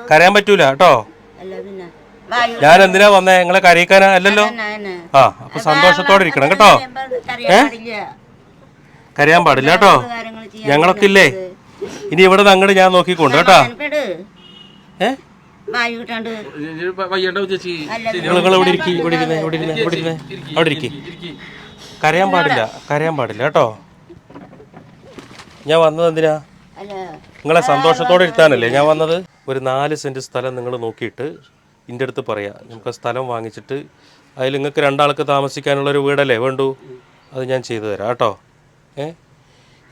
കരയാൻ പറ്റൂല കേട്ടോ. ഞാൻ എന്തിനാ വന്നേ? നിങ്ങളെ കരയിക്കാനാ അല്ലല്ലോ. ആ അപ്പൊ സന്തോഷത്തോടെ ഇരിക്കണം കേട്ടോ. കരയാൻ പാടില്ല കേട്ടോ. ഞങ്ങളൊക്കെ ഇല്ലേ ഇനി ഇവിടെ നിന്ന് അങ്ങോട്ട് ഞാൻ നോക്കിക്കൊണ്ട് കേട്ടോ. അവിടെ ഇരിക്കി. കരയാൻ പാടില്ല, കരയാൻ പാടില്ല കേട്ടോ. ഞാൻ വന്നത് എന്തിനാ? നിങ്ങളെ സന്തോഷത്തോടെ ഇരുത്താനല്ലേ ഞാൻ വന്നത്. ഒരു 4 സെന്റ് സ്ഥലം നിങ്ങൾ നോക്കിയിട്ട് എൻ്റെ അടുത്ത് പറയാം. നമുക്ക് സ്ഥലം വാങ്ങിച്ചിട്ട് അതിൽ നിങ്ങൾക്ക് 2 ആൾക്ക് താമസിക്കാനുള്ളൊരു വീടല്ലേ വേണ്ടൂ, അത് ഞാൻ ചെയ്തു തരാം കേട്ടോ.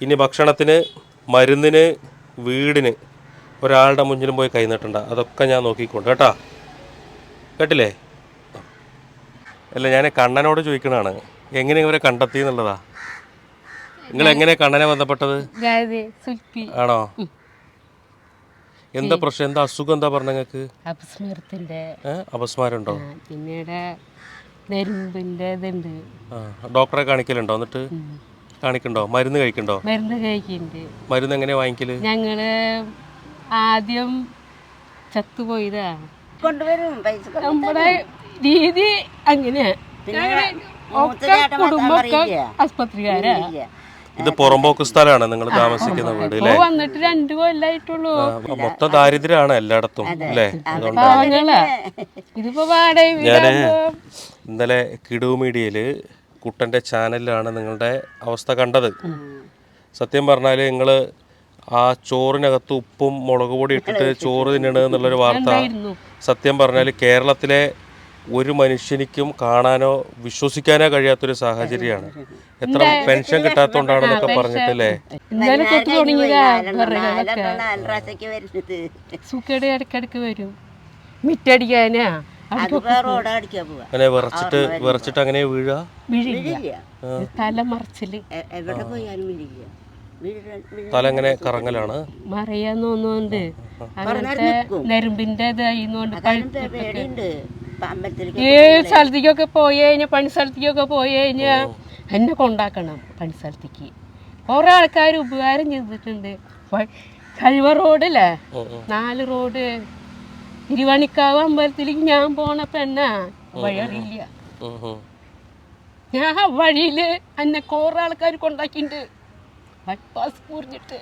ഇനി ഭക്ഷണത്തിന്, മരുന്നിന്, വീടിന് ഒരാളുടെ മുന്നിലും പോയി കൈ നീട്ടണ്ട. അതൊക്കെ ഞാൻ നോക്കിക്കൊണ്ട് കേട്ടോ. കേട്ടില്ലേ? അല്ല, ഞാൻ കണ്ണനോട് ചോദിക്കണതാണ് എങ്ങനെ ഇവരെ കണ്ടെത്തി എന്നുള്ളതാ. നിങ്ങൾ എങ്ങനെ കണ്ണനെ ബന്ധപ്പെട്ടത്? ആണോ? എന്താ പ്രശ്നം? എന്താ അസുഖം? എന്താ പറഞ്ഞ നിങ്ങൾക്ക്? അപസ്മാരുണ്ടോ? പിന്നീട് ഡോക്ടറെ കാണിക്കലുണ്ടോ? എന്നിട്ട് കാണിക്കണ്ടോ? മരുന്ന് കഴിക്കണ്ടോ? മരുന്ന് കഴിക്കുന്നുണ്ട്. മരുന്ന് എങ്ങനെയാ വാങ്ങിക്കല്? ഞങ്ങള് ആദ്യം ചത്തുപോയതാ കൊണ്ടുവരും. നമ്മുടെ രീതി അങ്ങനെയാ. കുടുംബമൊക്കെ ആസ്പത്രിക്കാരാ. ഇത് പുറമ്പോക്ക് സ്ഥലമാണ് നിങ്ങൾ താമസിക്കുന്ന വീട് അല്ലേ? വന്നിട്ട് 2 കൊല്ലായിട്ടുള്ളൂ. മൊത്തം ദാരിദ്ര്യമാണ് എല്ലായിടത്തും അല്ലേ? ഇതിപ്പോ വാടക. ഞാന് ഇന്നലെ കിടു മീഡിയയില് കുട്ടന്റെ ചാനലിലാണ് നിങ്ങളുടെ അവസ്ഥ കണ്ടത്. സത്യം പറഞ്ഞാല് നിങ്ങള് ആ ചോറിനകത്ത് ഉപ്പും മുളക് പൊടി ഇട്ടിട്ട് ചോറ് തിന്നണ എന്നുള്ളൊരു വാർത്ത സത്യം പറഞ്ഞാല് കേരളത്തിലെ ഒരു മനുഷ്യനിക്കും കാണാനോ വിശ്വസിക്കാനോ കഴിയാത്തൊരു സാഹചര്യമാണ്. എത്ര പെൻഷൻ കിട്ടാത്തോണ്ടാണെന്നൊക്കെ പറഞ്ഞിട്ടല്ലേ? ഇടക്കിടക്ക് വരും മിറ്റടിക്കാനാ. അങ്ങനെ വിറച്ചിട്ട് അങ്ങനെ വീഴാ. തല മറിച്ചില് തല എങ്ങനെ കറങ്ങലാണ്? മറിയാൻ തോന്നുന്നുണ്ട്. അങ്ങനത്തെ നെരുമ്പിന്റെ ഇതായിന്നോണ്ട് ഏത് സ്ഥലത്തേക്കൊക്കെ പോയി കഴിഞ്ഞാൽ, പണി സ്ഥലത്തേക്കൊക്കെ പോയി കഴിഞ്ഞാൽ എന്നെ കൊണ്ടാക്കണം പണി സ്ഥലത്തേക്ക്. കുറെ ആൾക്കാർ ഉപകാരം ചെയ്തിട്ടുണ്ട്. കഴിവ റോഡല്ലേ, 4 റോഡ്. ഇരുവണിക്കാവ് അമ്പലത്തിലേക്ക് ഞാൻ പോണപ്പോ എന്നാ വഴിയറിയില്ല. ഞാൻ വഴിയില് എന്നെ കുറെ ആൾക്കാർ കൊണ്ടാക്കിണ്ട്. ബൈപ്പാസ് മുറിഞ്ഞിട്ട്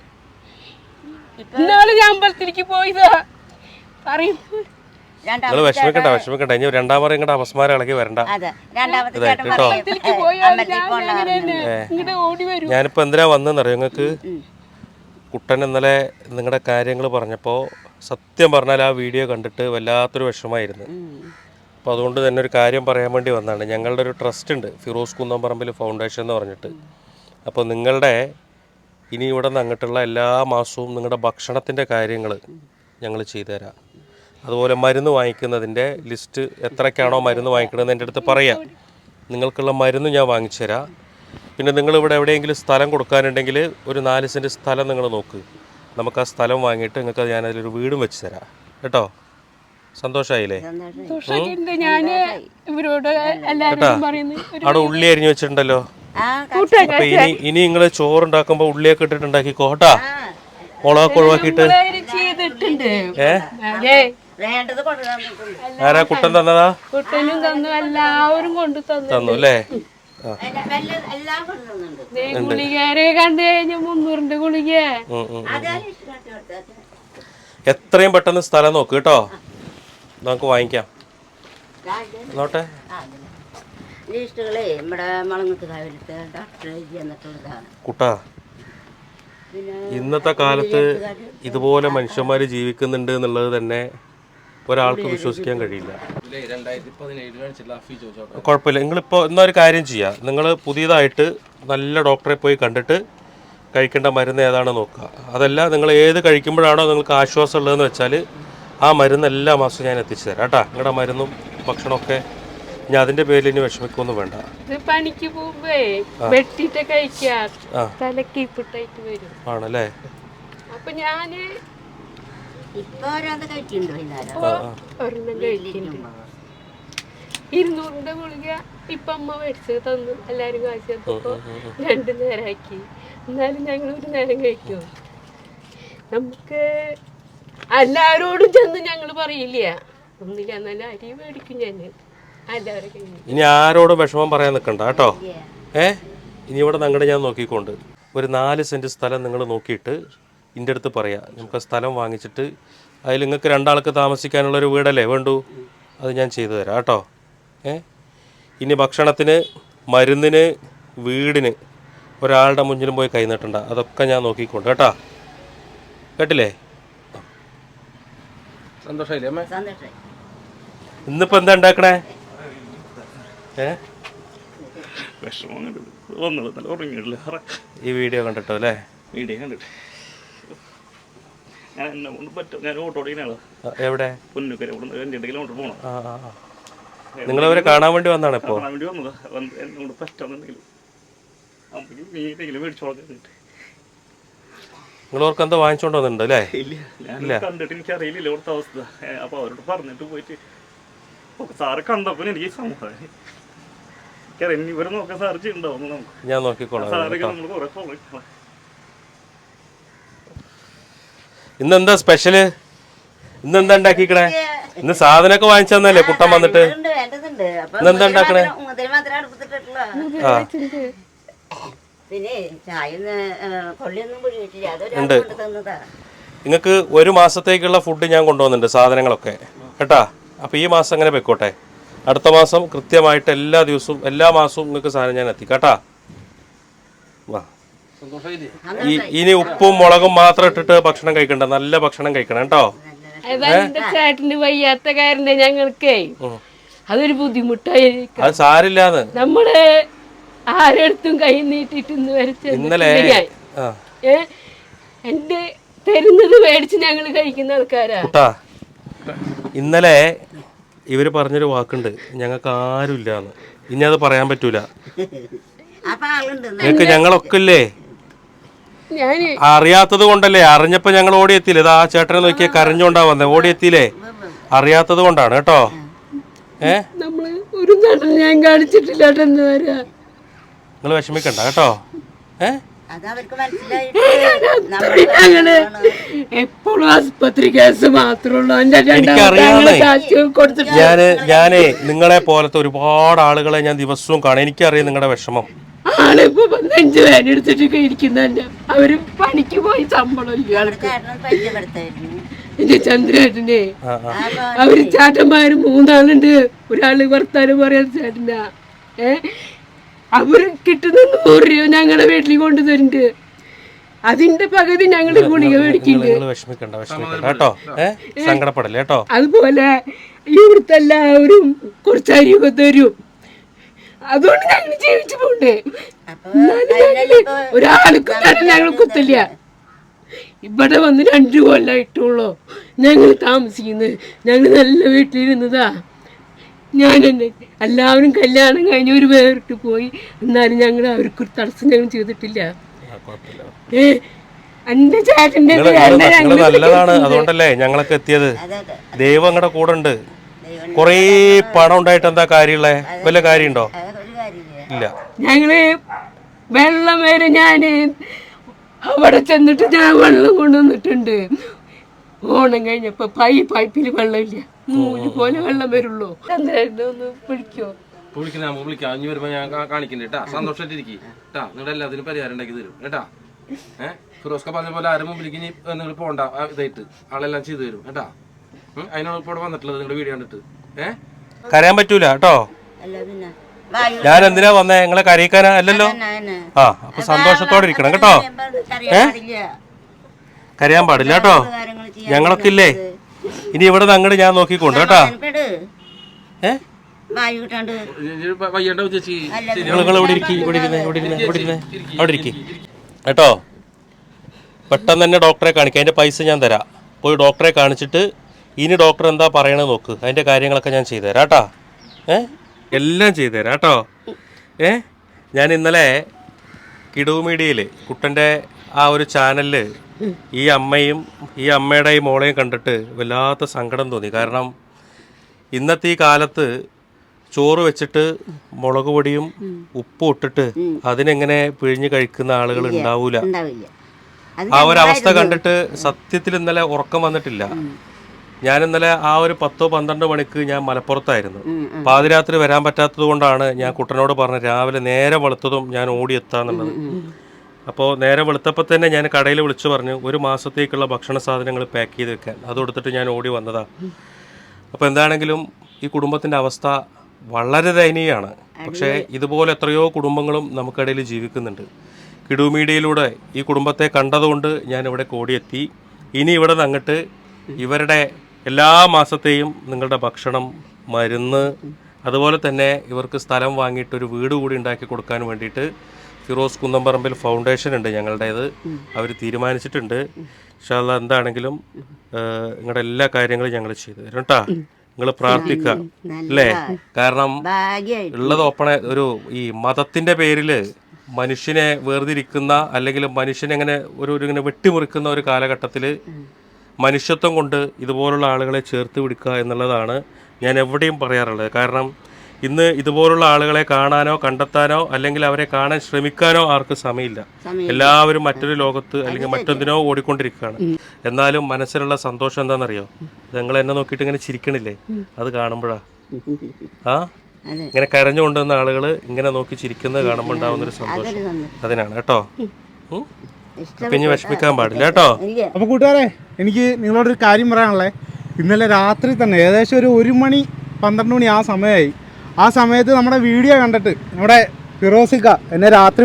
ഇന്നാള് ഞാൻ അമ്പലത്തിലേക്ക് പോയതാ. പറയുന്നു നിങ്ങൾ വിഷമിക്കണ്ട. ഇനി 2ാം പറയും ഇങ്ങോട്ട് അപസ്മാരം ഇളകി വരണ്ട. ഞാനിപ്പോ എന്തിനാ വന്നെന്നറിയോ? നിങ്ങൾക്ക് കുട്ടൻ ഇന്നലെ നിങ്ങളുടെ കാര്യങ്ങൾ പറഞ്ഞപ്പോൾ സത്യം പറഞ്ഞാൽ ആ വീഡിയോ കണ്ടിട്ട് വല്ലാത്തൊരു വിഷമമായിരുന്നു. അപ്പോൾ അതുകൊണ്ട് തന്നെ ഒരു കാര്യം പറയാൻ വേണ്ടി വന്നതാണ്. ഞങ്ങളുടെ ഒരു ട്രസ്റ്റ് ഉണ്ട്, ഫിറോസ് കുന്നംപറമ്പിൽ ഫൗണ്ടേഷൻ എന്ന് പറഞ്ഞിട്ട്. അപ്പോൾ നിങ്ങളുടെ ഇനി ഇവിടെ നിന്ന് അങ്ങോട്ടുള്ള എല്ലാ മാസവും നിങ്ങളുടെ ഭക്ഷണത്തിൻ്റെ കാര്യങ്ങൾ ഞങ്ങൾ ചെയ്തു തരാം. അതുപോലെ മരുന്ന് വാങ്ങിക്കുന്നതിൻ്റെ ലിസ്റ്റ് എത്രയ്ക്കാണോ മരുന്ന് വാങ്ങിക്കണമെന്ന് എൻ്റെ അടുത്ത് പറയാം. നിങ്ങൾക്കുള്ള മരുന്ന് ഞാൻ വാങ്ങിച്ചു തരാം. പിന്നെ നിങ്ങളിവിടെ എവിടെയെങ്കിലും സ്ഥലം കൊടുക്കാനുണ്ടെങ്കിൽ ഒരു 4 സെൻറ്റ് സ്ഥലം നിങ്ങൾ നോക്ക്. നമുക്ക് ആ സ്ഥലം വാങ്ങിയിട്ട് നിങ്ങൾക്ക് ഞാനതിലൊരു വീടും വെച്ച് തരാം കേട്ടോ. സന്തോഷമായില്ലേ? കേട്ടോ. അവിടെ ഉള്ളി അരിഞ്ഞു വെച്ചിട്ടുണ്ടല്ലോ. അപ്പൊ ഇനി നിങ്ങൾ ചോറുണ്ടാക്കുമ്പോ ഉള്ളിയൊക്കെ ഇട്ടിട്ടുണ്ടാക്കിക്കോ കേട്ടാ. മുളകൊക്കെ ഒഴിവാക്കിയിട്ട്. ആരാ കുട്ടൻ തന്നതാ? കുട്ടനും തന്നു, എല്ലാവരും കൊണ്ടു തന്നു അല്ലേ? ഗുളികരെ കണ്ടു കഴിഞ്ഞ 300 ഗുളിക. എത്രയും പെട്ടെന്ന് സ്ഥലം നോക്ക് കേട്ടോ, നമുക്ക് വാങ്ങിക്കാം. നോട്ടെ കുട്ടാ, ഇന്നത്തെ കാലത്ത് ഇതുപോലെ മനുഷ്യന്മാർ ജീവിക്കുന്നുണ്ട് എന്നുള്ളത് തന്നെ ഒരാൾക്ക് വിശ്വസിക്കാൻ കഴിയില്ല. കുഴപ്പമില്ല. നിങ്ങളിപ്പോൾ എന്നൊരു കാര്യം ചെയ്യുക, നിങ്ങൾ പുതിയതായിട്ട് നല്ല ഡോക്ടറെ പോയി കണ്ടിട്ട് കഴിക്കേണ്ട മരുന്ന് ഏതാണെന്ന് നോക്കുക. അതല്ല, നിങ്ങൾ ഏത് കഴിക്കുമ്പോഴാണോ നിങ്ങൾക്ക് ആശ്വാസം ഉള്ളതെന്ന് വെച്ചാൽ ആ മരുന്ന് എല്ലാ മാസവും ഞാൻ എത്തിച്ചു തരാം കേട്ടോ. നിങ്ങളുടെ മരുന്നും ഭക്ഷണമൊക്കെ. ഞാൻ അതിന്റെ പേരിൽ ഇനി വിഷമിക്കൊന്നും വേണ്ട. പണിക്ക് പോകുമ്പോ വെട്ടിട്ട് കഴിക്കാം, തലക്കിപ്പിട്ടായിട്ട് വരും. ആണല്ലേ? അപ്പൊ ഞാന് ഒരെണ്ണം കഴിക്കുന്നുണ്ട്. 200 ഗുളിക ഇപ്പൊ അമ്മ മേടിച്ച് തന്നു. എല്ലാരും കാശ് തന്നപ്പോ 2 നേരമാക്കി. എന്നാലും ഞങ്ങൾ 1 നേരം കഴിക്കും. നമുക്ക് എല്ലാവരോടും ചെന്ന് ഞങ്ങൾ പറയില്ല, ഒന്നില്ല എന്നാലും അരി മേടിക്കും ഞാൻ എല്ലാവരും കഴിഞ്ഞു. ഇനി ആരോടും വിഷമം പറയാൻ നിൽക്കണ്ട കേട്ടോ. ഇനി ഇവിടെ ഞങ്ങളുടെ ഞാൻ നോക്കിക്കൊണ്ട് ഒരു 4 സെൻറ്റ് സ്ഥലം നിങ്ങൾ നോക്കിയിട്ട് എൻ്റെ അടുത്ത് പറയാം. നമുക്ക് സ്ഥലം വാങ്ങിച്ചിട്ട് അതിൽ നിങ്ങൾക്ക് 2 ആൾക്ക് താമസിക്കാനുള്ളൊരു വീടല്ലേ വേണ്ടു, അത് ഞാൻ ചെയ്തു തരാം കേട്ടോ. ഇനി ഭക്ഷണത്തിന്, മരുന്നിന്, വീടിന് ഒരാളുടെ മുന്നിലും പോയി കൈ നീട്ടണ്ട, അതൊക്കെ ഞാൻ നോക്കിക്കൊണ്ട് കേട്ടോ. കേട്ടില്ലേ? സന്തോഷമായില്ലേ അമ്മേ? ഇന്നിപ്പോൾ എന്താ ഉണ്ടാക്കണേ? ഈ വീഡിയോ കണ്ടിട്ടോ അല്ലേ? വീഡിയോ കണ്ടിട്ട് ഞാൻ എന്നെ കൊണ്ട് പറ്റും. ഞാൻ ഓട്ടോ ഓടിക്കുന്നയാളാ. എവിടെ? പൊന്നുക്കര, ഇവിടെ 2 കിലോമീറ്റർ പോകണം. നിങ്ങളവരെ കാണാൻ വേണ്ടി വന്നാണ് ഇപ്പോൾ? കാണാൻ വേണ്ടി വന്നതാ. എന്നെ കൊണ്ട് പറ്റാന്നുണ്ടെങ്കിലും അമ്മയ്ക്ക് മീനെങ്കിലും മേടിച്ചോളാം. നിങ്ങളവർക്ക് എന്തോ വാങ്ങിച്ചോണ്ട് വന്നിട്ടുണ്ട് അല്ലേ? ഇല്ല, ഞാൻ കണ്ടിട്ട് എനിക്ക് അറിയില്ല ഇവിടുത്തെ അവസ്ഥ. അപ്പൊ അവരോട് പറഞ്ഞിട്ട് പോയിട്ട് സാറ് കണ്ടപ്പോൾ എനിക്ക് സമാധാനം. ഇവരെ നോക്കാൻ സാറ് ചെയ്യുന്നുണ്ടാവും. നമുക്ക് ഞാൻ നോക്കിക്കോളാം. സാറൊക്കെ നമ്മൾ കുറെ ഫോളോ. ഇന്നെന്താ സ്പെഷ്യല്? ഇന്നെന്താ ഉണ്ടാക്കിക്കണേ? ഇന്ന് സാധനമൊക്കെ വാങ്ങിച്ചു തന്നല്ലേ കുട്ടൻ വന്നിട്ട്? ഇന്നെന്താ ഉണ്ടാക്കണേ? നിങ്ങൾക്ക് 1 മാസത്തേക്കുള്ള ഫുഡ് ഞാൻ കൊണ്ടുവന്നിട്ടുണ്ട്, സാധനങ്ങളൊക്കെ കേട്ടാ. അപ്പോൾ ഈ മാസം അങ്ങനെ വെക്കോട്ടെ. അടുത്ത മാസം കൃത്യമായിട്ട് എല്ലാ ദിവസവും എല്ലാ മാസവും നിങ്ങൾക്ക് സാധനം ഞാൻ എത്തിക്കാം കേട്ടാ. വാ. ഇനി ഉപ്പും മുളകും മാത്രം ഇട്ടിട്ട് ഭക്ഷണം കഴിക്കണ്ട, നല്ല ഭക്ഷണം കഴിക്കണം കേട്ടോ. എന്റെ ചേട്ടന് വയ്യാത്ത കാരണം ഞങ്ങൾക്ക് അതൊരു ബുദ്ധിമുട്ടായിരിക്കും. അത് സാരില്ലാന്ന് നമ്മള് ആരെടുത്തും കൈ നീട്ടിട്ട് ഇന്നലെ എന്റെ തരുന്നത് മേടിച്ച് ഞങ്ങൾ കഴിക്കുന്ന ആൾക്കാരാ. ഇന്നലെ ഇവര് പറഞ്ഞൊരു വാക്കുണ്ട്, ഞങ്ങൾക്ക് ആരും ഇല്ലാന്ന്. ഇനി അത് പറയാൻ പറ്റൂല. ഞങ്ങൾക്ക് ഞങ്ങളൊക്കെ ഇല്ലേ? അറിയാത്തത് കൊണ്ടല്ലേ. അറിഞ്ഞപ്പോ ഞങ്ങൾ ഓടിയെത്തിയില്ലേ? ഇതാ ചേട്ടനെ നോക്കിയ കരഞ്ഞോണ്ടാ വന്നേ, ഓടിയെത്തിയില്ലേ? അറിയാത്തത് കൊണ്ടാണ് കേട്ടോ. നമ്മള് ഒരു നടൻ ഞാൻ കാണിച്ചിട്ടില്ല. നിങ്ങൾ വിഷമിക്കണ്ട കേട്ടോ. എപ്പോഴും ആസ്പത്രി കേസ് മാത്രമുള്ളൂ. ഞാനേ നിങ്ങളെ പോലത്തെ ഒരുപാട് ആളുകളെ ഞാൻ ദിവസവും കാണാം. എനിക്കറിയാം നിങ്ങളുടെ വിഷമം. ആളിപ്പോ 5 വേന എടുത്തിട്ട് ഇരിക്കുന്നുണ്ട്. അവര് പണിക്ക് പോയി ശമ്പളം എന്റെ ചന്ദ്രേട്ടനെ. അവര് ചേട്ടന്മാര് 3 ആളുണ്ട്. ഒരാള് വർത്താനം പറയാൻ ചേട്ടനാ. അവര് കിട്ടുന്ന 100 രൂപ ഞങ്ങളെ വീട്ടിൽ കൊണ്ടുതരുന്നുണ്ട്. അതിന്റെ പകുതി ഞങ്ങള് ഗുളിക മേടിക്കുന്നുണ്ട്. അതുപോലെ ഇവിടുത്തെ എല്ലാവരും കുറച്ച് അരിയൊക്കെ തരും. അതുകൊണ്ട് ഞങ്ങൾ ജീവിച്ചു പോണ്ടേ. ഒരാൾക്ക് ഞങ്ങൾ കുത്തില്ല. ഇവിടെ വന്ന് 2 കൊല്ലമായിട്ടുള്ളൂ ഞങ്ങൾ താമസിക്കുന്നത്. ഞങ്ങൾ നല്ല വീട്ടിലിരുന്നതാ. ഞാൻ തന്നെ എല്ലാവരും കല്യാണം കഴിഞ്ഞ് ഒരു വേറിട്ട് പോയി. എന്നാലും ഞങ്ങൾ അവർക്ക് ഒരു തടസ്സം ഞങ്ങൾ ചെയ്തിട്ടില്ല. എന്റെ ചേട്ടന്റെ നല്ലതാണ്, അതുകൊണ്ടല്ലേ ഞങ്ങളൊക്കെ എത്തിയത്. ദൈവം അങ്ങടെ കൂടെ ഉണ്ട്. കൊറേ പണം ഉണ്ടായിട്ട് എന്താ കാര്യമുള്ളേ? വല്ല കാര്യമുണ്ടോ? ഇല്ല. ഞങ്ങള് വെള്ളം വരെ ഞാന് അവിടെ ചെന്നിട്ട് ഞാൻ വെള്ളം കൊണ്ടുവന്നിട്ടുണ്ട്. ഓണം കഴിഞ്ഞപ്പോ പൈപ്പിൽ വെള്ളമില്ല, നൂല് പോലെ വെള്ളം വരുള്ളൂ. ഒന്ന് പിടിക്കോ? വിളിക്കാം. അഞ്ഞു വരുമ്പോ ഞാൻ കാണിക്കണ്ടേ കേട്ടാ. സന്തോഷമായിട്ടിരിക്കും കേട്ടാ. നിങ്ങളുടെ എല്ലാത്തിനും പരിഹാരം ഉണ്ടാക്കി തരും കേട്ടാ. ഫിറോസ്ക പറഞ്ഞ പോലെ ആരും മുമ്പിലേക്ക് നിങ്ങൾ പോണ്ട. ഇതായിട്ട് ആളെല്ലാം ചെയ്തു തരും കേട്ടാ. അതിനാണ് ഇപ്പോൾ ഇവിടെ വന്നിട്ടുള്ളത് നിങ്ങളുടെ വീഡിയോ കണ്ടിട്ട്. കരയാൻ പറ്റൂല കേട്ടോ. ഞാൻ എന്തിനാ വന്നേ? നിങ്ങളെ കരയിക്കാനാ അല്ലല്ലോ. അപ്പൊ സന്തോഷത്തോടെ ഇരിക്കണം കേട്ടോ. കരയാൻ പാടില്ല കേട്ടോ. ഞങ്ങളൊക്കെ ഇല്ലേ? ഇനി ഇവിടെ അങ്ങോട്ട് ഞാൻ നോക്കിക്കൊണ്ട് കേട്ടോ. അവിടെ ഇരിക്കും കേട്ടോ. പെട്ടെന്ന് തന്നെ ഡോക്ടറെ കാണിക്കാം. അതിന്റെ പൈസ ഞാൻ തരാം. പോയി ഡോക്ടറെ കാണിച്ചിട്ട് ഇനി ഡോക്ടർ എന്താ പറയണത് നോക്ക്. അതിന്റെ കാര്യങ്ങളൊക്കെ ഞാൻ ചെയ്തു തരാം കേട്ടോ. എല്ലാം ചെയ്തു തരാം കേട്ടോ. ഞാൻ ഇന്നലെ കിടു മീഡിയയിൽ കുട്ടൻ്റെ ആ ഒരു ചാനലിൽ ഈ അമ്മയും ഈ അമ്മയുടെ ഈ മോളെയും കണ്ടിട്ട് വല്ലാത്ത സങ്കടം തോന്നി. കാരണം ഇന്നത്തെ ഈ കാലത്ത് ചോറ് വെച്ചിട്ട് മുളക് പൊടിയും ഉപ്പും ഇട്ടിട്ട് അതിനെങ്ങനെ പിഴിഞ്ഞ് കഴിക്കുന്ന ആളുകൾ ഉണ്ടാവൂല. ആ ഒരു അവസ്ഥ കണ്ടിട്ട് സത്യത്തിൽ ഇന്നലെ ഉറക്കം വന്നിട്ടില്ല. ഞാൻ ഇന്നലെ ആ ഒരു 10-12 മണിക്ക് ഞാൻ മലപ്പുറത്തായിരുന്നു. പാതിരാത്രി വരാൻ പറ്റാത്തത് കൊണ്ടാണ് ഞാൻ കുട്ടനോട് പറഞ്ഞത് രാവിലെ നേരെ വെളുത്തതും ഞാൻ ഓടിയെത്താന്നുള്ളത്. അപ്പോൾ നേരെ വെളുത്തപ്പോൾ തന്നെ ഞാൻ കടയിൽ വിളിച്ചു പറഞ്ഞു 1 മാസത്തേക്കുള്ള ഭക്ഷണ സാധനങ്ങൾ പാക്ക് ചെയ്ത് വെക്കാൻ. അത് കൊടുത്തിട്ട് ഞാൻ ഓടി വന്നതാണ്. അപ്പോൾ എന്താണെങ്കിലും ഈ കുടുംബത്തിൻ്റെ അവസ്ഥ വളരെ ദയനീയമാണ്. പക്ഷേ ഇതുപോലെ എത്രയോ കുടുംബങ്ങളും നമുക്കിടയിൽ ജീവിക്കുന്നുണ്ട്. കിടു മീഡിയയിലൂടെ ഈ കുടുംബത്തെ കണ്ടതുകൊണ്ട് ഞാൻ ഇവിടെ ഓടിയെത്തി. ഇനി ഇവിടെ നിന്ന് അങ്ങോട്ട് ഇവരുടെ എല്ലാ മാസത്തെയും നിങ്ങളുടെ ഭക്ഷണം, മരുന്ന്, അതുപോലെ തന്നെ ഇവർക്ക് സ്ഥലം വാങ്ങിയിട്ടൊരു വീട് കൂടി ഉണ്ടാക്കി കൊടുക്കാൻ വേണ്ടിയിട്ട് ഫിറോസ് കുന്നംപറമ്പിൽ ഫൗണ്ടേഷൻ ഉണ്ട് ഞങ്ങളുടേത്. അവർ തീരുമാനിച്ചിട്ടുണ്ട്. ഇൻഷാ അല്ലാ എന്താണെങ്കിലും നിങ്ങളുടെ എല്ലാ കാര്യങ്ങളും ഞങ്ങൾ ചെയ്തു തരും കേട്ടോ. നിങ്ങൾ പ്രാർത്ഥിക്കുക അല്ലേ? കാരണം ഉള്ളത് ഒരു ഈ മതത്തിന്റെ പേരിൽ മനുഷ്യനെ വേർതിരിക്കുന്ന അല്ലെങ്കിൽ മനുഷ്യനെ ഇങ്ങനെ ഇങ്ങനെ വെട്ടിമുറിക്കുന്ന ഒരു കാലഘട്ടത്തിൽ മനുഷ്യത്വം കൊണ്ട് ഇതുപോലുള്ള ആളുകളെ ചേർത്ത് പിടിക്കുക എന്നുള്ളതാണ് ഞാൻ എവിടെയും പറയാറുള്ളത്. കാരണം ഇന്ന് ഇതുപോലുള്ള ആളുകളെ കാണാനോ കണ്ടെത്താനോ അല്ലെങ്കിൽ അവരെ കാണാൻ ശ്രമിക്കാനോ ആർക്കും സമയമില്ല. എല്ലാവരും മറ്റൊരു ലോകത്ത് അല്ലെങ്കിൽ മറ്റെന്തിനോ ഓടിക്കൊണ്ടിരിക്കുകയാണ്. എന്നാലും മനസ്സിലുള്ള സന്തോഷം എന്താണെന്നറിയോ? നിങ്ങൾ എന്നെ നോക്കിയിട്ട് ഇങ്ങനെ ചിരിക്കണില്ലേ? അത് കാണുമ്പോഴാ ഇങ്ങനെ കരഞ്ഞുകൊണ്ടുവന്ന ആളുകൾ ഇങ്ങനെ നോക്കി ചിരിക്കുന്നത് കാണുമ്പോൾ ഉണ്ടാവുന്നൊരു സന്തോഷം അതിനാണ് കേട്ടോ. പിന്നെ വിഷമിക്കാൻ പാടില്ല കേട്ടോ. അപ്പോൾ കൂട്ടുകാരെ, എനിക്ക് നിങ്ങളോടൊരു കാര്യം പറയാനുള്ളത്, ഇന്നലെ രാത്രി തന്നെ ഏകദേശം ഒരു 1 മണി 12 മണി ആ സമയമായി. ആ സമയത്ത് നമ്മുടെ വീഡിയോ കണ്ടിട്ട് നമ്മുടെ ഫിറോസിക്ക എന്നെ രാത്രി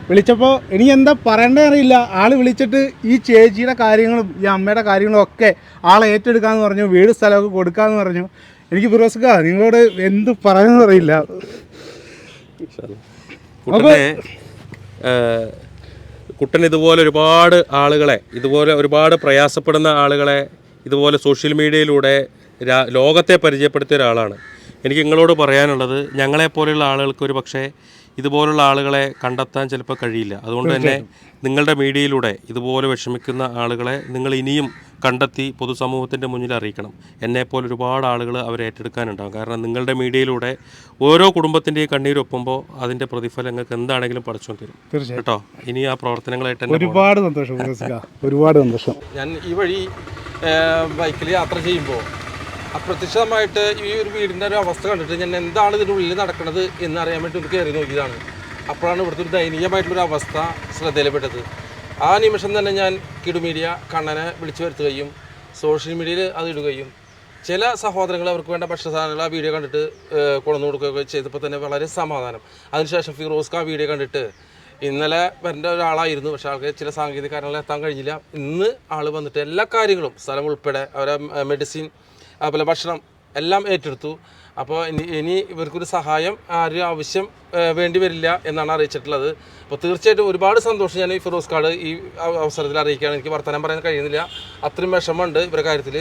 വിളിച്ചപ്പോൾ എനിക്ക് എന്താ പറയേണ്ടത് അറിയില്ല. ആൾ വിളിച്ചിട്ട് ഈ ചേച്ചിയുടെ കാര്യങ്ങളും ഈ അമ്മയുടെ കാര്യങ്ങളും ഒക്കെ ആളെ ഏറ്റെടുക്കാമെന്ന് പറഞ്ഞു, വീട് സ്ഥലമൊക്കെ കൊടുക്കാമെന്ന് പറഞ്ഞു. എനിക്ക് ഫിറോസിക്ക നിങ്ങളോട് എന്ത് പറയുമെന്ന് അറിയില്ല. കുട്ടൻ ഇതുപോലെ ഒരുപാട് ആളുകളെ, ഇതുപോലെ ഒരുപാട് പ്രയാസപ്പെടുന്ന ആളുകളെ ഇതുപോലെ സോഷ്യൽ മീഡിയയിലൂടെ ലോകത്തെ പരിചയപ്പെടുത്തിയ ഒരാളാണ്. എനിക്ക് നിങ്ങളോട് പറയാനുള്ളത്, ഞങ്ങളെപ്പോലെയുള്ള ആളുകൾക്ക് ഒരു പക്ഷേ ഇതുപോലുള്ള ആളുകളെ കണ്ടെത്താൻ ചിലപ്പോൾ കഴിയില്ല. അതുകൊണ്ട് തന്നെ നിങ്ങളുടെ മീഡിയയിലൂടെ ഇതുപോലെ വിഷമിക്കുന്ന ആളുകളെ നിങ്ങൾ ഇനിയും കണ്ടെത്തി പൊതുസമൂഹത്തിൻ്റെ മുന്നിൽ അറിയിക്കണം. എന്നെപ്പോലെ ഒരുപാട് ആളുകൾ അവരെ ഏറ്റെടുക്കാനുണ്ടാകും. കാരണം നിങ്ങളുടെ മീഡിയയിലൂടെ ഓരോ കുടുംബത്തിൻ്റെയും കണ്ണീരൊപ്പുമ്പോൾ അതിൻ്റെ പ്രതിഫലം നിങ്ങൾക്ക് എന്താണെങ്കിലും പഠിച്ചു തരും കേട്ടോ. ഇനി ആ പ്രവർത്തനങ്ങളായിട്ട് ഒരുപാട് സന്തോഷം, ഒരുപാട് സന്തോഷം. ഞാൻ ഈ വഴി ബൈക്കിൽ യാത്ര ചെയ്യുമ്പോൾ അപ്രത്യക്ഷമായിട്ട് ഈ ഒരു വീടിൻ്റെ ഒരു അവസ്ഥ കണ്ടിട്ട് ഞാൻ എന്താണ് ഇതിൻ്റെ ഉള്ളിൽ നടക്കുന്നത് എന്നറിയാൻ വേണ്ടി ഒന്ന് കയറി നോക്കിയതാണ്. അപ്പോഴാണ് ഇവിടുത്തെ ഒരു ദയനീയമായിട്ടുള്ളൊരു അവസ്ഥ ശ്രദ്ധയിൽപ്പെട്ടത്. ആ നിമിഷം തന്നെ ഞാൻ കിടു മീഡിയ കണ്ണനെ വിളിച്ചു വരുത്തുകയും സോഷ്യൽ മീഡിയയിൽ അത് ഇടുകയും ചില സഹോദരങ്ങൾ അവർക്ക് വേണ്ട ഭക്ഷ്യസാധനങ്ങൾ ആ വീഡിയോ കണ്ടിട്ട് കൊണ്ടുവന്നു കൊടുക്കുകയൊക്കെ ചെയ്തപ്പോൾ തന്നെ വളരെ സമാധാനം. അതിനുശേഷം ഫിറോസ്ക്ക് ആ വീഡിയോ കണ്ടിട്ട് ഇന്നലെ വരേണ്ട ഒരാളായിരുന്നു, പക്ഷേ ആൾക്ക് ചില സാങ്കേതിക കാരണങ്ങൾ എത്താൻ കഴിഞ്ഞില്ല. ഇന്ന് ആൾ വന്നിട്ട് എല്ലാ കാര്യങ്ങളും സ്ഥലം ഉൾപ്പെടെ അവരെ മെഡിസിൻ അതുപോലെ ഭക്ഷണം എല്ലാം ഏറ്റെടുത്തു. അപ്പോൾ ഇനി ഇവർക്കൊരു സഹായം ആരും ആവശ്യം വേണ്ടി വരില്ല എന്നാണ് അറിയിച്ചിട്ടുള്ളത്. അപ്പോൾ തീർച്ചയായിട്ടും ഒരുപാട് സന്തോഷം ഞാൻ ഈ ഫിറോസ് കാർഡ് ഈ അവസരത്തിൽ അറിയിക്കുകയാണ്. എനിക്ക് വർത്തമാനം പറയാൻ കഴിയുന്നില്ല, അത്രയും വിഷമമുണ്ട് ഇവരുടെ കാര്യത്തിൽ.